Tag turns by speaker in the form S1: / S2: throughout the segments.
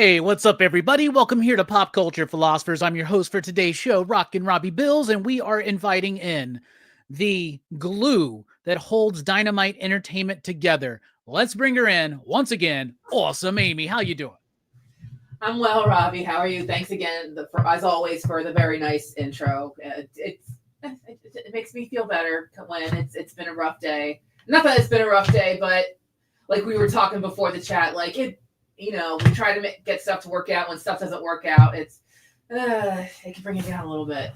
S1: Hey, what's up, everybody? Welcome here to Pop Culture Philosophers. I'm your host for today's show, Rockin Robbie Billups, and we are inviting in the glue that holds Dynamite Entertainment together. Let's bring her in once again. Awesome, Amy. How you doing?
S2: I'm well, Robbie. How are you? Thanks again, as always, for the very nice intro. It makes me feel better when it's been a rough day. Not that it's been a rough day, but like we were talking before the chat, like we try to get stuff to work out. When stuff doesn't work out, it can bring it down a little bit.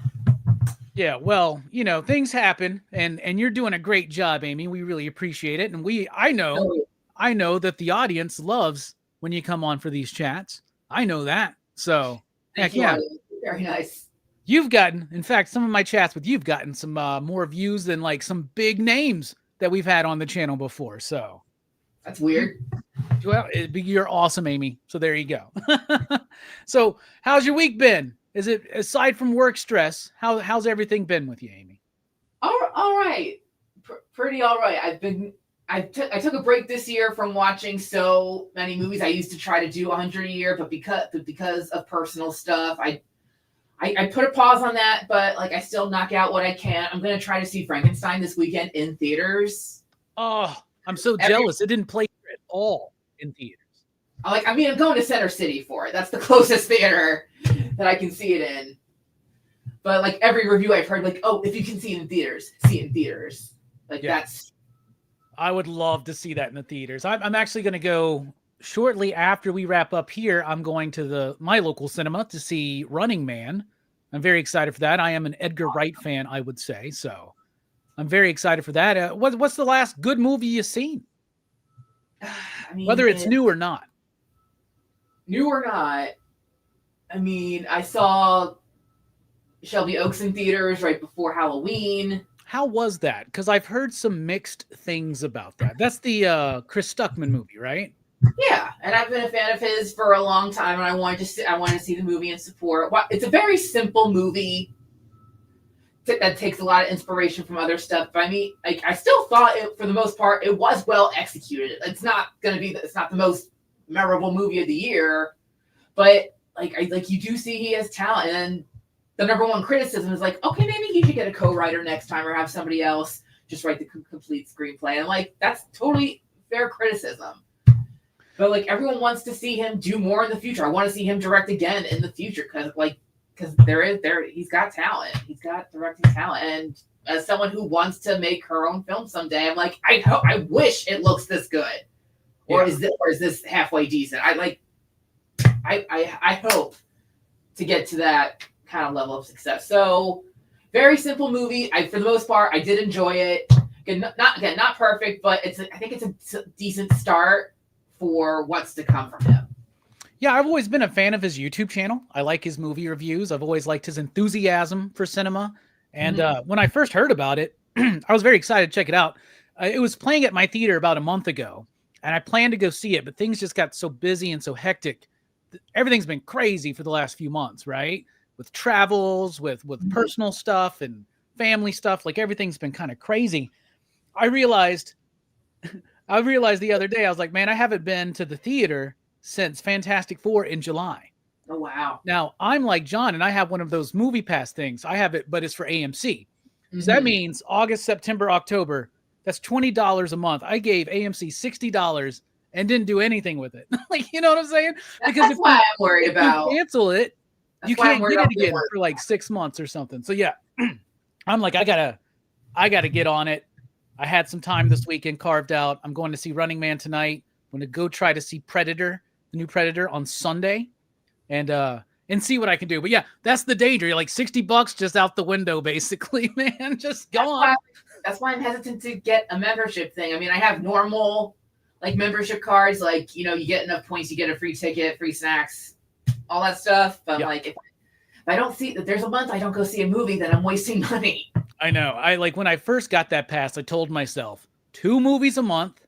S1: Yeah, well, things happen, and you're doing a great job, Amy. We really appreciate it, and I know that the audience loves when you come on for these chats. I know that. So,
S2: Thank you, audience. Very nice.
S1: You've gotten, in fact, some of my chats with you've gotten some more views than like some big names that we've had on the channel before. So
S2: that's weird.
S1: Well, you're awesome, Amy. So there you go. So how's your week been? Is it, aside from work stress, how's everything been with you, Amy?
S2: All right. Pretty all right. I took a break this year from watching so many movies. I used to try to do 100 a year, but because of personal stuff, I put a pause on that, but like I still knock out what I can. I'm going to try to see Frankenstein this weekend in theaters.
S1: Oh, I'm so jealous. It didn't play at all in theaters.
S2: I'm going to Center City for it. That's the closest theater that I can see it in. But like every review I've heard, like, oh, if you can see it in theaters, see it in theaters. Like that's.
S1: I would love to see that in the theaters. I'm actually going to go shortly after we wrap up here. I'm going to my local cinema to see Running Man. I'm very excited for that. I am an Edgar Wright fan, I would say. So I'm very excited for that. What's the last good movie you've seen? Whether it's new or not.
S2: New or not. I saw Shelby Oaks in theaters right before Halloween.
S1: How was that? Because I've heard some mixed things about that. That's the Chris Stuckman movie, right?
S2: Yeah, and I've been a fan of his for a long time, and I wanted to see the movie and support. It's a very simple movie that takes a lot of inspiration from other stuff. But I still thought it, for the most part, it was well executed. It's not the most memorable movie of the year, but you do see he has talent. And the number one criticism is like, okay, maybe he should get a co-writer next time or have somebody else just write the complete screenplay. And that's totally fair criticism. But everyone wants to see him do more in the future. I want to see him direct again in the future because he's got talent. He's got directing talent. And as someone who wants to make her own film someday, I'm like, I wish it looks this good. Or is this halfway decent? I hope to get to that kind of level of success. So very simple movie. For the most part, I did enjoy it. Not perfect, but I think it's a decent start for what's to come from him.
S1: Yeah, I've always been a fan of his YouTube channel. I like his movie reviews. I've always liked his enthusiasm for cinema. And when I first heard about it, I was very excited to check it out. It was playing at my theater about a month ago, and I planned to go see it, but things just got so busy and so hectic. Everything's been crazy for the last few months, right? With travels, with personal stuff and family stuff. Everything's been kind of crazy. I realized the other day, I was like, man, I haven't been to the theater since Fantastic Four in July.
S2: Oh, wow.
S1: Now, I'm like John, and I have one of those movie pass things. I have it, but it's for AMC. Mm-hmm. So that means August, September, October, that's $20 a month. I gave AMC $60 and didn't do anything with it. You know what I'm saying?
S2: Because that's why I'm worried about.
S1: If you cancel it, you can't get it again for 6 months or something. So yeah, I'm like, I gotta get on it. I had some time this weekend carved out. I'm going to see Running Man tonight. I'm going to go try to see Predator, the new Predator, on Sunday, and see what I can do. But yeah, that's the danger. You're like $60 just out the window, basically, man. Just go on.
S2: That's why I'm hesitant to get a membership thing. I have normal membership cards, you get enough points, you get a free ticket, free snacks, all that stuff. But if I don't see that there's a month I don't go see a movie, then I'm wasting money.
S1: I know. When I first got that pass, I told myself 2 movies a month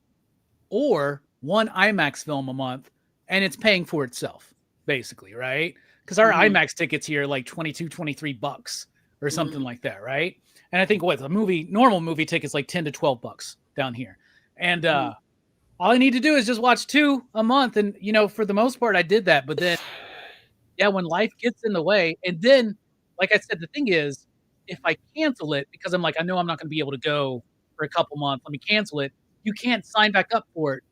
S1: or 1 IMAX film a month, and it's paying for itself, basically, right? Because our IMAX tickets here are $22, $23 or something like that, right? And I think normal movie tickets $10 to $12 down here. And all I need to do is just watch 2 a month. And, for the most part, I did that. But then, yeah, when life gets in the way, and then, like I said, the thing is, if I cancel it because I'm like, I know I'm not going to be able to go for a couple months, let me cancel it. You can't sign back up for it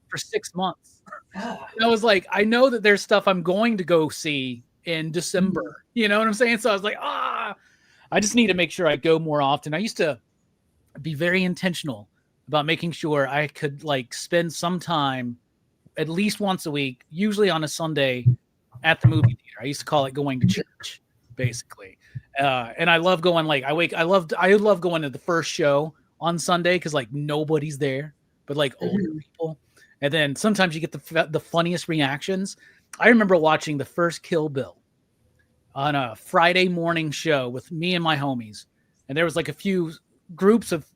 S1: for 6 months. And I was like, I know that there's stuff I'm going to go see in December. You know what I'm saying? So I was like, I just need to make sure I go more often. I used to be very intentional about making sure I could like spend some time at least once a week, usually on a Sunday at the movie theater. I used to call it going to church, basically. And I love going I love going to the first show on Sunday because like nobody's there, but like older people. And then sometimes you get the funniest reactions. I remember watching the first Kill Bill on a Friday morning show with me and my homies. And there was like a few groups of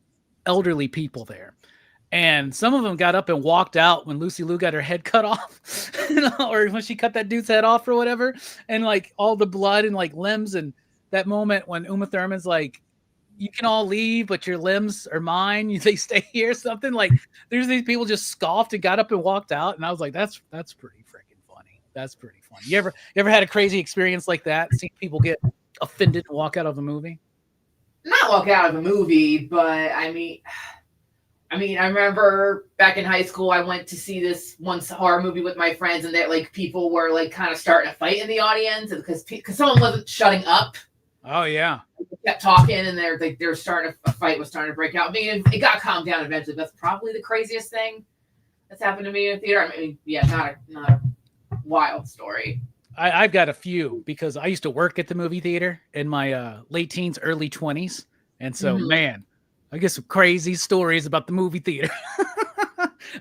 S1: elderly people there. And some of them got up and walked out when Lucy Liu got her head cut off, or when she cut that dude's head off or whatever. And like all the blood and like limbs, and that moment when Uma Thurman's like, you can all leave, but your limbs are mine. They stay here. Something like there's these people just scoffed and got up and walked out. And I was like, that's pretty freaking funny. That's pretty funny. You ever had a crazy experience like that? Seeing people get offended and walk out of a movie?
S2: Not walk out of a movie, but I mean, I remember back in high school, I went to see this one horror movie with my friends, and that like people were like kind of starting a fight in the audience because someone wasn't shutting up.
S1: Oh yeah,
S2: they kept talking, and they're starting a fight was starting to break out. I mean, it got calmed down eventually. That's probably the craziest thing that's happened to me in a theater. I mean, yeah, not a wild story.
S1: I've got a few because I used to work at the movie theater in my late teens, early 20s. And so, man, I get some crazy stories about the movie theater.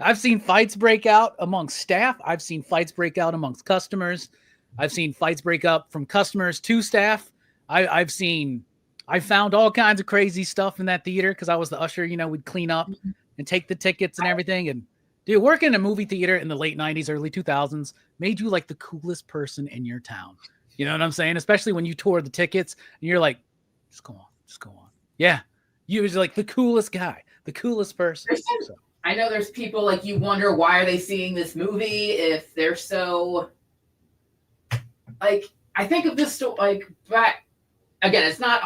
S1: I've seen fights break out amongst staff. I've seen fights break out amongst customers. I've seen fights break up from customers to staff. I found all kinds of crazy stuff in that theater because I was the usher. We'd clean up and take the tickets and everything. And dude, working in a movie theater in the late 90s, early 2000s made you like the coolest person in your town. You know what I'm saying? Especially when you tore the tickets and you're like, just go on. Yeah. You was like the coolest guy, the coolest person. So.
S2: I know there's people like you wonder why are they seeing this movie if they're so like I think of this story like but again it's not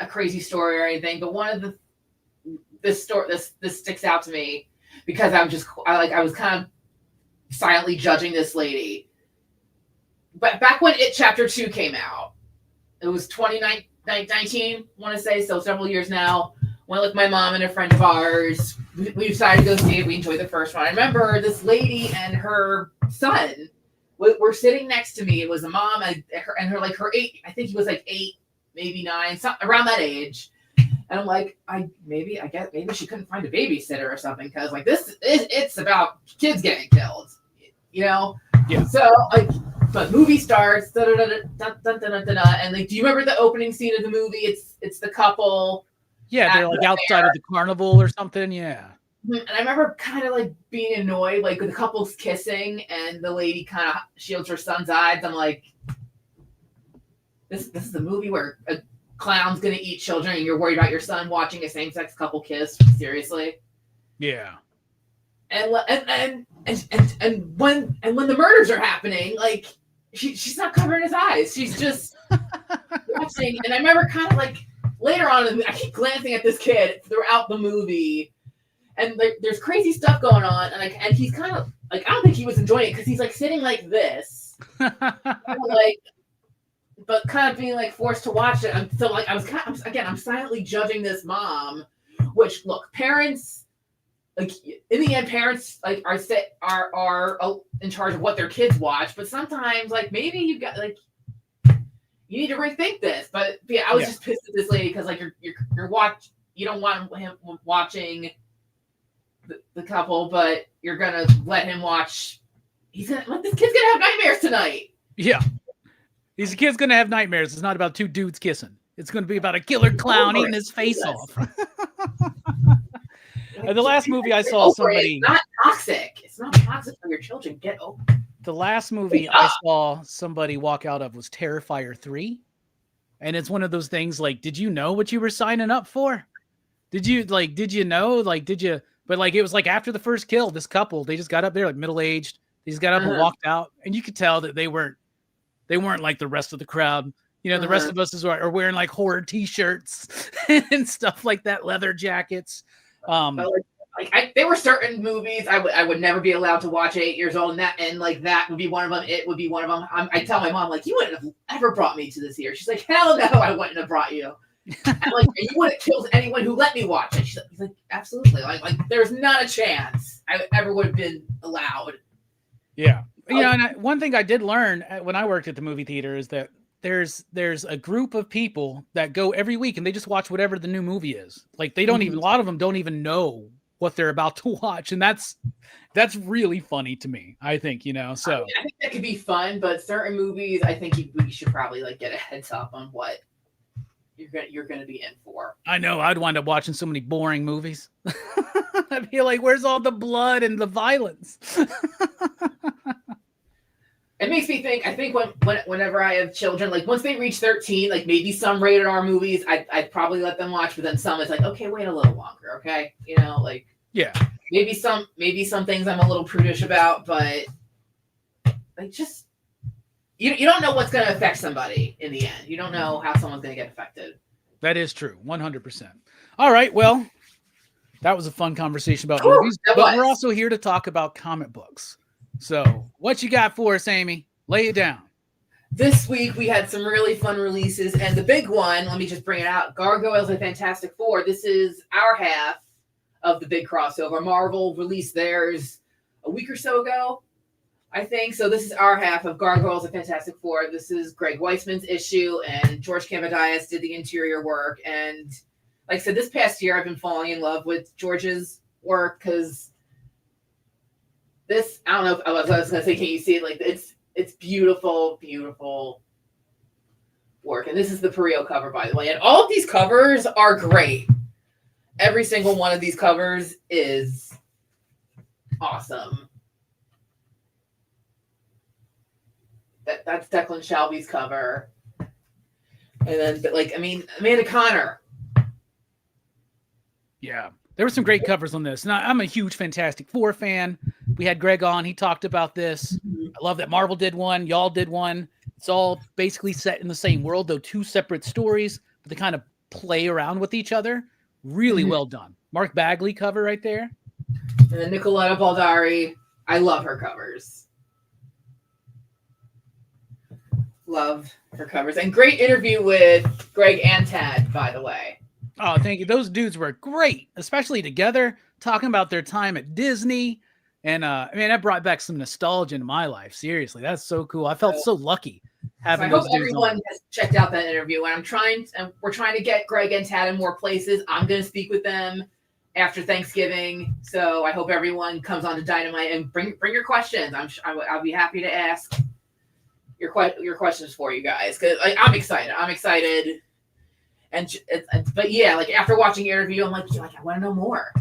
S2: a crazy story or anything, but one of this sticks out to me because I was kind of silently judging this lady. But back when It Chapter 2 came out, it was 2019, I want to say, so several years now. Went with my mom and a friend of ours. We decided to go see it. We enjoyed the first one. I remember this lady and her son were sitting next to me. It was a mom and her 8, I think he was like 8, maybe 9, around that age. And I'm like, maybe she couldn't find a babysitter or something because like it's about kids getting killed, Yeah. So like, but movie starts, and like, do you remember the opening scene of the movie? It's the couple.
S1: Yeah, they're like outside of the carnival or something. Yeah.
S2: And I remember kind of like being annoyed, like the couple's kissing, and the lady kind of shields her son's eyes. I'm like, this is a movie where a clown's gonna eat children, and you're worried about your son watching a same-sex couple kiss. Seriously?
S1: Yeah.
S2: And when the murders are happening, like she's not covering his eyes. She's just watching. And I remember kind of like later on, I keep glancing at this kid throughout the movie, and like there's crazy stuff going on, and he's kind of like I don't think he was enjoying it because he's like sitting like this, like. But kind of being like forced to watch it. So like I'm silently judging this mom, which look, parents like in the end, parents like are in charge of what their kids watch. But sometimes like maybe you got like you need to rethink this. But yeah, I was just pissed at this lady because like you don't want him watching the couple, but you're gonna let him watch. This kid's gonna have nightmares tonight.
S1: Yeah. These kids gonna have nightmares. It's not about 2 dudes kissing. It's gonna be about a killer clown eating his face off. And the last movie I saw somebody.
S2: It's not toxic. It's not toxic for your children. Get over it.
S1: The last movie I saw somebody walk out of was Terrifier 3. And it's one of those things like, did you know what you were signing up for? Did you know? Like, did you But like it was like after the first kill, this couple, they just got up there like middle-aged. They just got up and walked out, and you could tell that they weren't like the rest of the crowd. You know, the rest of us are wearing like horror T-shirts and stuff like that, leather jackets.
S2: There were certain movies I would never be allowed to watch at 8 years old, and that would be one of them. It would be one of them. I tell my mom, like, you wouldn't have ever brought me to this here. She's like, hell no, I wouldn't have brought you. I'm like, you would have killed anyone who let me watch it. She's like, absolutely. Like there's not a chance I ever would have been allowed.
S1: Yeah. You know, and one thing I did learn when I worked at the movie theater is that there's a group of people that go every week and they just watch whatever the new movie is. Like they don't even, a lot of them don't even know what they're about to watch. And that's really funny to me, I think, you know, so.
S2: I think that could be fun, but certain movies, I think we should probably like get a heads up on what you're going to be in for.
S1: I know I'd wind up watching so many boring movies. I'd be like, where's all the blood and the violence?
S2: It makes me think, I think whenever I have children, like once they reach 13, like maybe some rated R movies, I'd probably let them watch, but then some it's like, okay, wait a little longer. Okay. You know, like,
S1: yeah,
S2: maybe some things I'm a little prudish about, but like just, you don't know what's going to affect somebody in the end. You don't know how someone's going to get affected.
S1: That is true. 100%. All right. Well, that was a fun conversation about movies, but we're also here to talk about comic books. So what you got for us, Amy? Lay it down.
S2: This week we had some really fun releases, and the big one, let me just bring it out, Gargoyles and Fantastic Four. This is our half of the big crossover. Marvel released theirs a week or so ago, I think. So this is our half of Gargoyles and Fantastic Four. This is Greg Weisman's issue, and George Cavadias did the interior work. And like I said, this past year I've been falling in love with George's work because this, I don't know if I was going to say, can you see it? Like it's beautiful, beautiful work. And this is the Perio cover, by the way. And all of these covers are great. Every single one of these covers is awesome. That's Declan Shalvey's cover. And then, like, I mean, Amanda Connor.
S1: Yeah. There were some great covers on this. And I'm a huge Fantastic Four fan. We had Greg on. He talked about this. I love that Marvel did one. Y'all did one. It's all basically set in the same world, though two separate stories, but they kind of play around with each other. Really well done. Mark Bagley cover right there.
S2: And then Nicoletta Baldari. I love her covers. Love her covers. And great interview with Greg and Tad, by the way.
S1: Oh, thank you. Those dudes were great, especially together, talking about their time at Disney. And I mean, that brought back some nostalgia in my life. Seriously, that's so cool. I felt so lucky having those dudes. I hope everyone
S2: has checked out that interview. And we're trying to get Greg and Tad in more places. I'm going to speak with them after Thanksgiving. So I hope everyone comes on to Dynamite and bring your questions. I'll be happy to ask your questions for you guys, because I'm excited. But yeah, like after watching your interview, I'm like, I want to know more.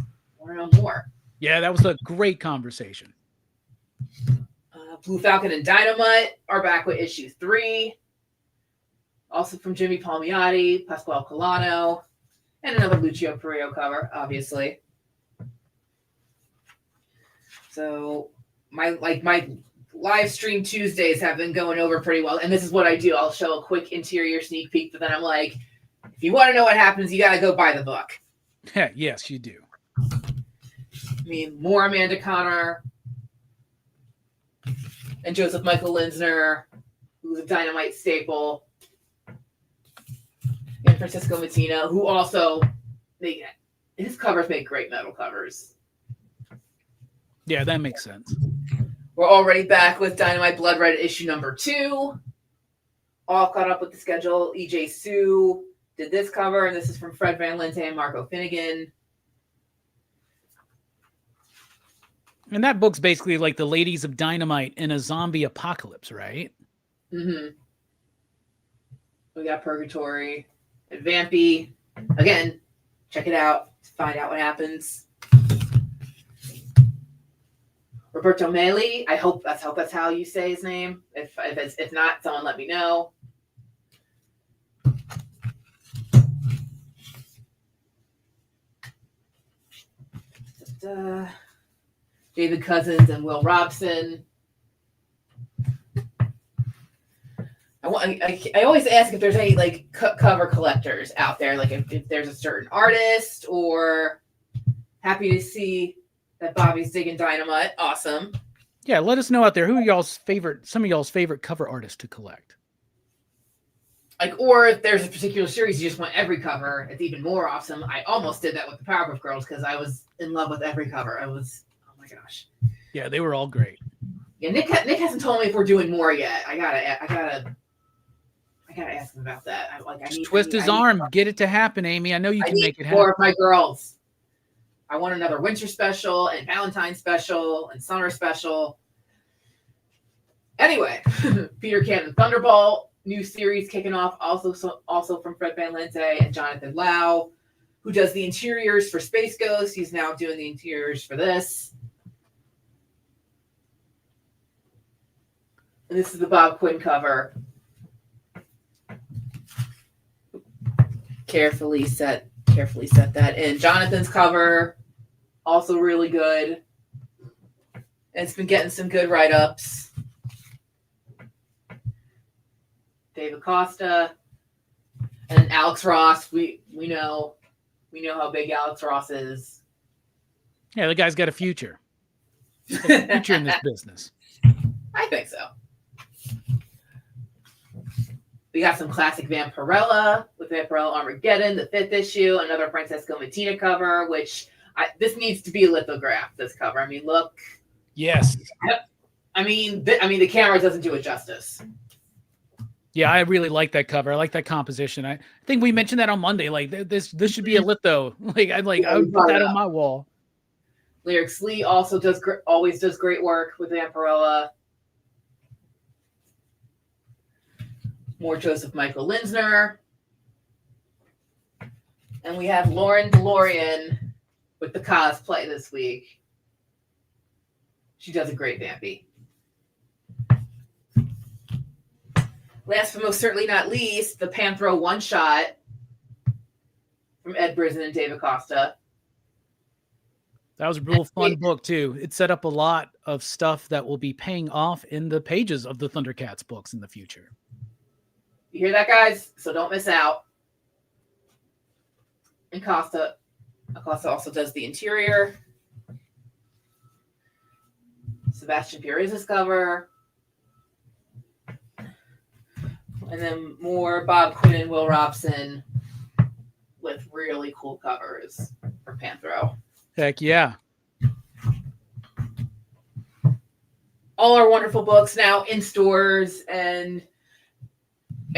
S1: Yeah, that was a great conversation.
S2: Blue Falcon and Dynamite are back with issue 3. Also from Jimmy Palmiotti, Pasquale Colano, and another Lucio Perio cover, obviously. So my live stream Tuesdays have been going over pretty well, and this is what I do. I'll show a quick interior sneak peek, but then I'm like, if you want to know what happens, you got to go buy the book.
S1: Yes, you do.
S2: I mean, more Amanda Connor and Joseph Michael Linsner, who's a Dynamite staple, and Francisco Mattina, who also his covers make great metal covers.
S1: Yeah, that makes sense.
S2: We're already back with Dynamite Blood Red issue number 2. All caught up with the schedule. EJ Sue did this cover, and this is from Fred Van Lente and Marco Finnegan.
S1: And that book's basically like the Ladies of Dynamite in a zombie apocalypse, right?
S2: Mm-hmm. We got Purgatory and Vampy. Again, check it out to find out what happens. Roberto Meli. I hope that's how you say his name. If not, someone let me know. David Cousins and Will Robson. I always ask if there's any like cover collectors out there, like if there's a certain artist, or happy to see that Bobby's digging Dynamite. Awesome.
S1: Yeah, let us know out there who some of y'all's favorite cover artists to collect.
S2: Like, or if there's a particular series you just want every cover, it's even more awesome. I almost did that with the Powerpuff Girls because I was in love with every cover. Oh my gosh.
S1: Yeah, they were all great.
S2: Yeah, Nick hasn't told me if we're doing more yet. I gotta ask him about that. I need
S1: twist his arm, get it to happen, Amy. I know you can make it happen.
S2: More of my girls. I want another winter special and Valentine's special and summer special. Anyway, Peter Cannon Thunderbolt. New series kicking off, also from Fred Van Lente and Jonathan Lau, who does the interiors for Space Ghost. He's now doing the interiors for this. And this is the Bob Quinn cover. Carefully set that in. Jonathan's cover, also really good. And it's been getting some good write-ups. David Costa and Alex Ross. We know how big Alex Ross is.
S1: Yeah, the guy's got a future. A future in this business.
S2: I think so. We got some classic Vampirella with Vampirella Armageddon, the 5th issue, another Francesco Mattina cover, which this needs to be a lithograph, this cover. I mean, look.
S1: Yes.
S2: I mean, the camera doesn't do it justice.
S1: Yeah, I really like that cover. I like that composition. I think we mentioned that on Monday. Like this should be a litho. I would put that on my wall.
S2: Lyrics Lee also always does great work with Vampirella. More Joseph Michael Linsner. And we have Lauren DeLorean with the cosplay this week. She does a great Vampy. Last but most certainly not least, the Panthro one-shot from Ed Brisson and David Costa.
S1: That was a real fun book, too. It set up a lot of stuff that will be paying off in the pages of the Thundercats books in the future.
S2: You hear that, guys? So don't miss out. And Costa also does the interior. Sebastian Fiorizza's cover. And then more Bob Quinn and Will Robson with really cool covers for Panthro.
S1: Heck yeah.
S2: All our wonderful books now in stores, and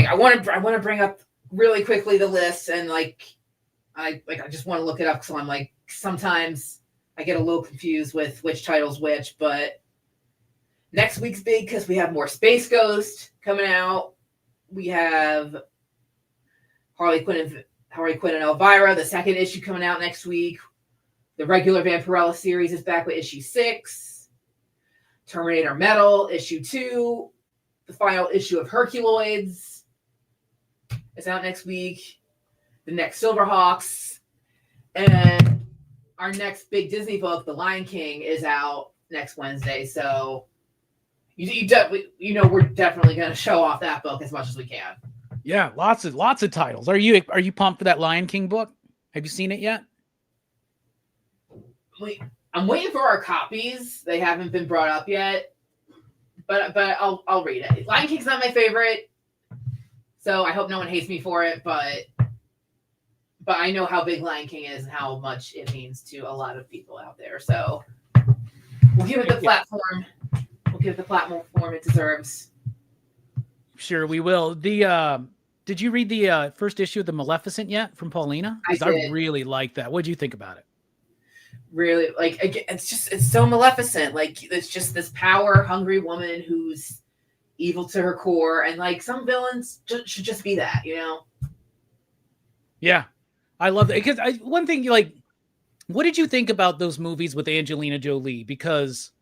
S2: I want to bring up really quickly the list, and I just want to look it up, so I'm like, sometimes I get a little confused with which title's which, but next week's big because we have more Space Ghost coming out. We have Harley Quinn and Elvira, the second issue coming out next week. The regular Vampirella series is back with issue 6. Terminator Metal, issue 2. The final issue of Herculoids is out next week. The next Silverhawks. And our next big Disney book, The Lion King, is out next Wednesday. So we're definitely going to show off that book as much as we can.
S1: Yeah, lots of titles. Are you pumped for that Lion King book? Have you seen it yet?
S2: I'm waiting for our copies. They haven't been brought up yet, but I'll read it. Lion King's not my favorite, so I hope no one hates me for it. But I know how big Lion King is and how much it means to a lot of people out there. So we'll give it the platform. We'll give the platform it deserves. Sure,
S1: we will. Did you read the first issue of The Maleficent yet from Paulina? Because I really like that. What did you think about it?
S2: Really, it's so Maleficent. It's just this power-hungry woman who's evil to her core, and some villains should just be that, you know?
S1: Yeah, I love that. Because one thing, what did you think about those movies with Angelina Jolie? Because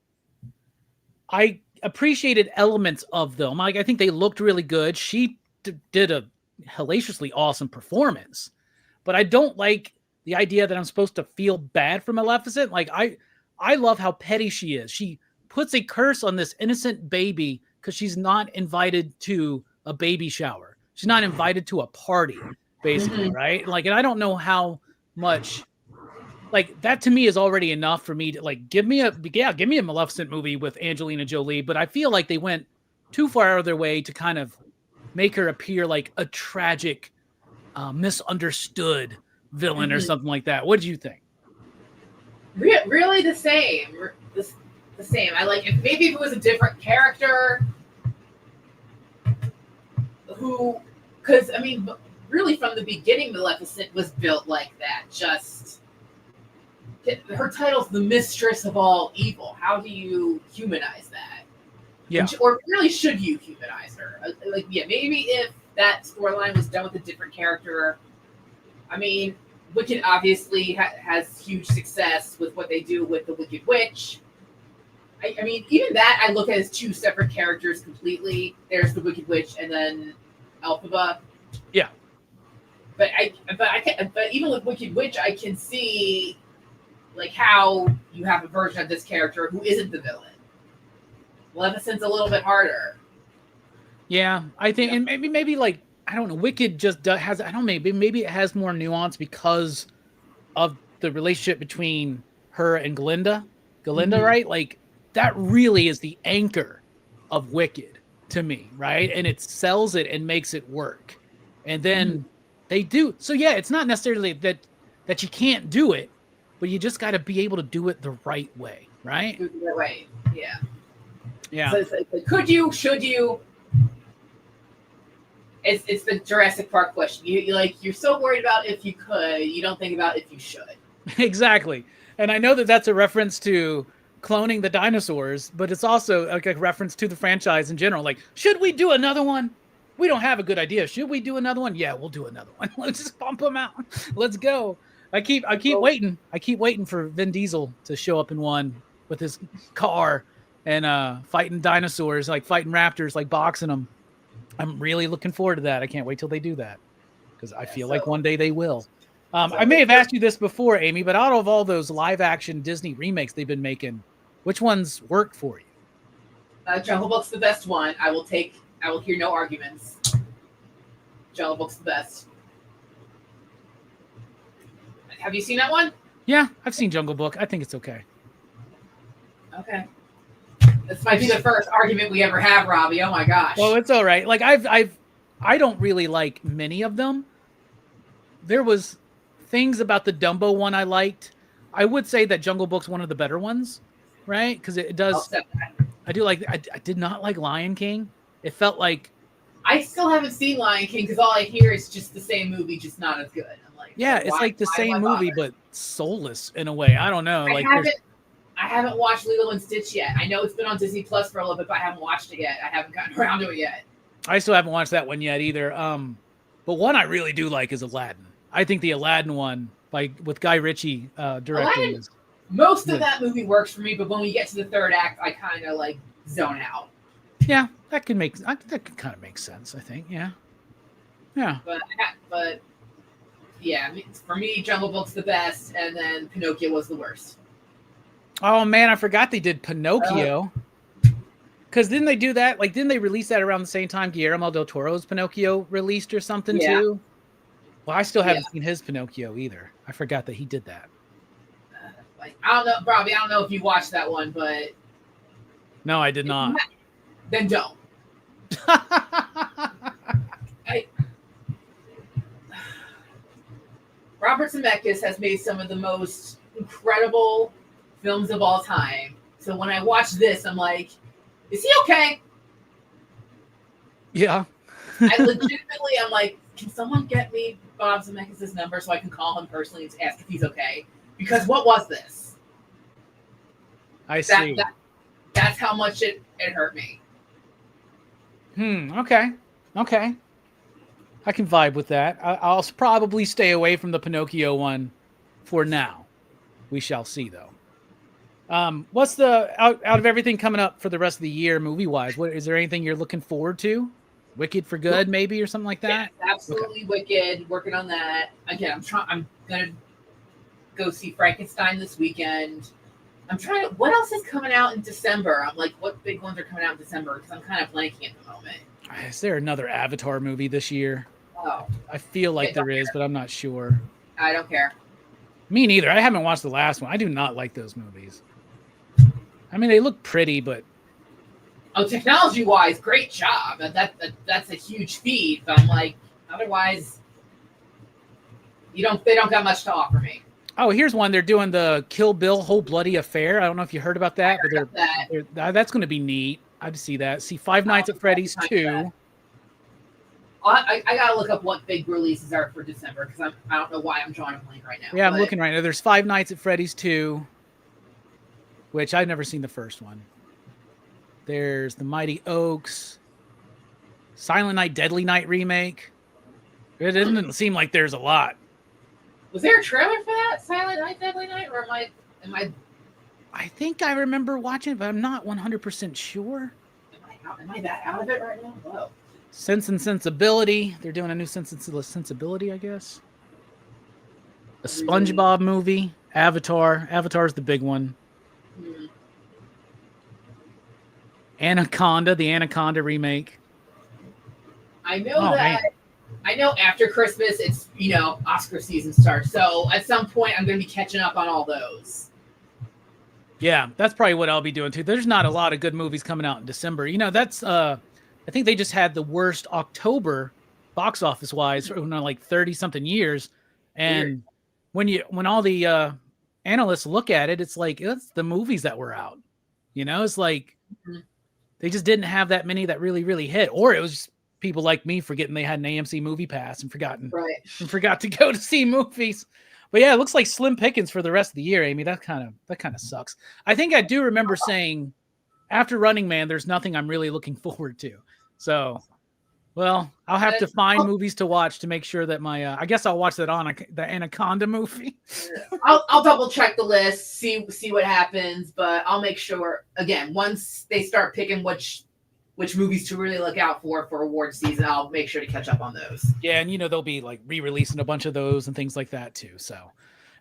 S1: I appreciated elements of them. I think they looked really good. She did a hellaciously awesome performance, but I don't like the idea that I'm supposed to feel bad for Maleficent. Like I love how petty she is. She puts a curse on this innocent baby because she's not invited to a baby shower. She's not invited to a party, basically, right? Like, and I don't know how much, like, that to me is already enough for me to, like, give me a Maleficent movie with Angelina Jolie, but I feel like they went too far out of their way to kind of make her appear like a tragic, misunderstood villain or something like that. What did you think?
S2: Really the same. The same. I like if maybe if it was a different character who, because I mean, really from the beginning, Maleficent was built like that. Just her title's the Mistress of All Evil. How do you humanize that?
S1: Yeah.
S2: Or really, should you humanize her? Like, yeah, maybe if that storyline was done with a different character. I mean, Wicked obviously has huge success with what they do with the Wicked Witch. I mean, even that I look at as two separate characters completely. There's the Wicked Witch and then Elphaba.
S1: Yeah.
S2: But even with Wicked Witch, I can see like how you have a version of this character who isn't the villain. Maleficent's a little bit harder.
S1: Yeah, I think, and maybe like, I don't know, Wicked just has, I don't know, maybe it has more nuance because of the relationship between her and Glinda, right? Like, that really is the anchor of Wicked to me, right? And it sells it and makes it work. And then they do. So yeah, it's not necessarily that you can't do it, but you just got to be able to do it the right way, right?
S2: Do it the right way, yeah.
S1: Yeah.
S2: So it's like, could you? Should you? It's the Jurassic Park question. You're so worried about if you could, you don't think about if you should.
S1: Exactly. And I know that that's a reference to cloning the dinosaurs, but it's also like a reference to the franchise in general. Like, should we do another one? We don't have a good idea. Should we do another one? Yeah, we'll do another one. Let's just bump them out. Let's go. I keep waiting. I keep waiting for Vin Diesel to show up in one with his car and fighting dinosaurs, like fighting raptors, like boxing them. I'm really looking forward to that. I can't wait till they do that because I feel like one day they will. I may have asked you this before, Amy, but out of all those live action Disney remakes they've been making, which ones work for you?
S2: Jungle Book's the best one. I will hear no arguments. Jungle Book's the best. Have you seen that one?
S1: Yeah, I've seen Jungle Book. I think it's okay.
S2: Okay. This might be the first argument we ever have, Robbie. Oh my gosh.
S1: Well, it's all right. Like I don't really like many of them. There was things about the Dumbo one I liked. I would say that Jungle Book's one of the better ones, right? Because it does. I do like. I did not like Lion King. It felt like.
S2: I still haven't seen Lion King because all I hear is just the same movie, just not as good. I'm like,
S1: yeah, it's like the same movie but soulless in a way. I don't know.
S2: I haven't watched Lilo and Stitch yet. I know it's been on Disney Plus for a little bit, but I haven't watched it yet. I haven't gotten around to it yet.
S1: I still haven't watched that one yet either. But one I really do like is Aladdin. I think the Aladdin one with Guy Ritchie directing is.
S2: Most of that movie works for me, but when we get to the third act, I kind of like zone out.
S1: Yeah, that could kind of make sense. I think. Yeah.
S2: But yeah, for me, Jungle Book's the best, and then Pinocchio was the worst.
S1: Oh man, I forgot they did Pinocchio. Because didn't they do that? Like, didn't they release that around the same time Guillermo del Toro's Pinocchio released or something too? Well, I still haven't seen his Pinocchio either. I forgot that he did that.
S2: I don't know, Robbie. I don't know if you watched that one, but
S1: no, I did not.
S2: Then don't. Robert Zemeckis has made some of the most incredible films of all time. So when I watch this, I'm like, is he okay?
S1: Yeah.
S2: I'm like, can someone get me Bob Zemeckis' number so I can call him personally and ask if he's okay? Because what was this?
S1: I see.
S2: That's how much it hurt me.
S1: Okay. I can vibe with that. I'll probably stay away from the Pinocchio one for now. We shall see, though. What's the out of everything coming up for the rest of the year, movie wise? What is there anything you're looking forward to? Wicked for Good, maybe, or something like that.
S2: Yeah, absolutely, okay. Wicked. Working on that again. I'm gonna go see Frankenstein this weekend. I'm trying to. What else is coming out in December? I'm like, what big ones are coming out in December? Because I'm kind of blanking at the moment.
S1: Is there another Avatar movie this year?
S2: Oh,
S1: I feel like there is, but I'm not sure.
S2: I don't care.
S1: Me neither. I haven't watched the last one. I do not like those movies. I mean, they look pretty, but
S2: technology-wise, great job. That's a huge feat. But I'm like, otherwise, they don't got much to offer me.
S1: Oh, here's one. They're doing the Kill Bill Whole Bloody Affair. I don't know if you heard about that, but that's going to be neat. I'd see that. See Five Nights at Freddy's 2.
S2: I gotta look up what big releases are for December because I don't know why I'm drawing a blank right now.
S1: Yeah, I'm looking right now. There's Five Nights at Freddy's 2, which I've never seen the first one. There's The Mighty Oaks, Silent Night, Deadly Night remake. It doesn't seem like there's a lot.
S2: Was there a trailer for that Silent Night, Deadly Night, or am I?
S1: I think I remember watching it, but I'm not 100% sure.
S2: Am I that out of it right now? Whoa.
S1: Sense and Sensibility. They're doing a new Sense and Sensibility, I guess. A SpongeBob movie. Avatar. Avatar's the big one. Anaconda, the Anaconda remake.
S2: I know that. Man. I know after Christmas, it's, Oscar season starts. So at some point, I'm going to be catching up on all those.
S1: Yeah, that's probably what I'll be doing too. There's not a lot of good movies coming out in December. That's I think they just had the worst October box office wise for like 30 something years. And weird. when all the analysts look at it, it's like it's the movies that were out. It's like they just didn't have that many that really, really hit. Or it was just people like me forgetting they had an AMC movie pass and forgot to go to see movies. But yeah, it looks like slim pickings for the rest of the year, Amy. That kind of sucks. I think I do remember saying after Running Man, there's nothing I'm really looking forward to. So, well, I'll have to find movies to watch to make sure that I guess I'll watch the Anaconda movie.
S2: I'll double check the list, see what happens, but I'll make sure again once they start picking which movies to really look out for award season, I'll make sure to catch up on those.
S1: Yeah, and they'll be like re-releasing a bunch of those and things like that too. So,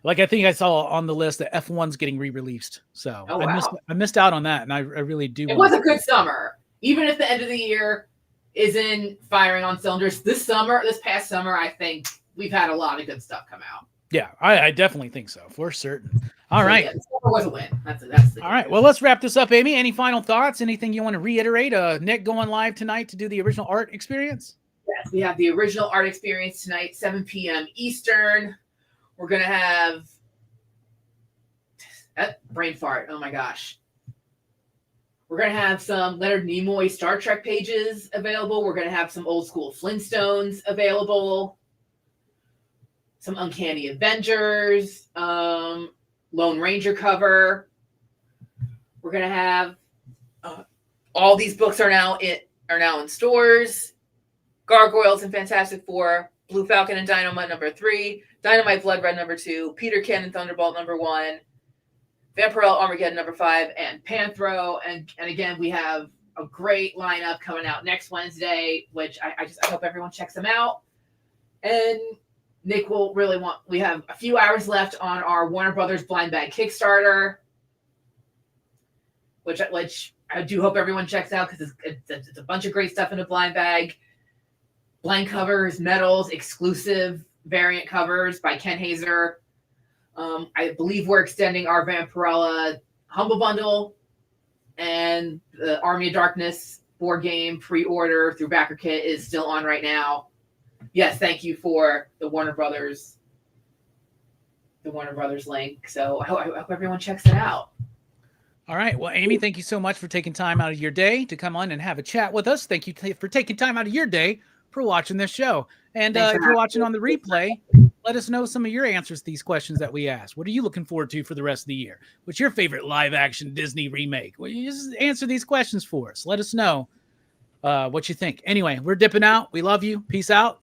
S1: like I think I saw on the list that F1's getting re-released. So I missed out on that, and I really do.
S2: It was a good summer, even if the end of the year isn't firing on cylinders. This past summer, I think we've had a lot of good stuff come out.
S1: Yeah, I definitely think so, for certain. All right.
S2: Yeah, it was a win. That's
S1: all right. Well, let's wrap this up, Amy. Any final thoughts? Anything you want to reiterate? Nick going live tonight to do the original art experience?
S2: Yes, we have the original art experience tonight, 7 p.m. Eastern. We're going to have brain fart. Oh my gosh. We're going to have some Leonard Nimoy Star Trek pages available. We're going to have some old school Flintstones available. Some Uncanny Avengers, Lone Ranger cover. We're going to have all these books are now in stores. Gargoyles and Fantastic Four, Blue Falcon and Dynamite #3, Dynamite Blood Red #2, Peter Cannon Thunderbolt #1, Vampirella Armageddon #5, and Panthro. And again, we have a great lineup coming out next Wednesday, which I hope everyone checks them out. And Nick will really we have a few hours left on our Warner Brothers Blind Bag Kickstarter, which I do hope everyone checks out because it's a bunch of great stuff in a blind bag. Blank covers, medals, exclusive variant covers by Ken Hazer. I believe we're extending our Vampirella Humble Bundle and the Army of Darkness board game pre-order through BackerKit is still on right now. Yes, thank you for the Warner Brothers link. So I hope everyone checks it out.
S1: All right. Well, Amy, thank you so much for taking time out of your day to come on and have a chat with us. Thank you for taking time out of your day for watching this show. And if you're watching on the replay, let us know some of your answers to these questions that we asked. What are you looking forward to for the rest of the year? What's your favorite live action Disney remake? Well, you just answer these questions for us. Let us know what you think. Anyway, we're dipping out. We love you. Peace out.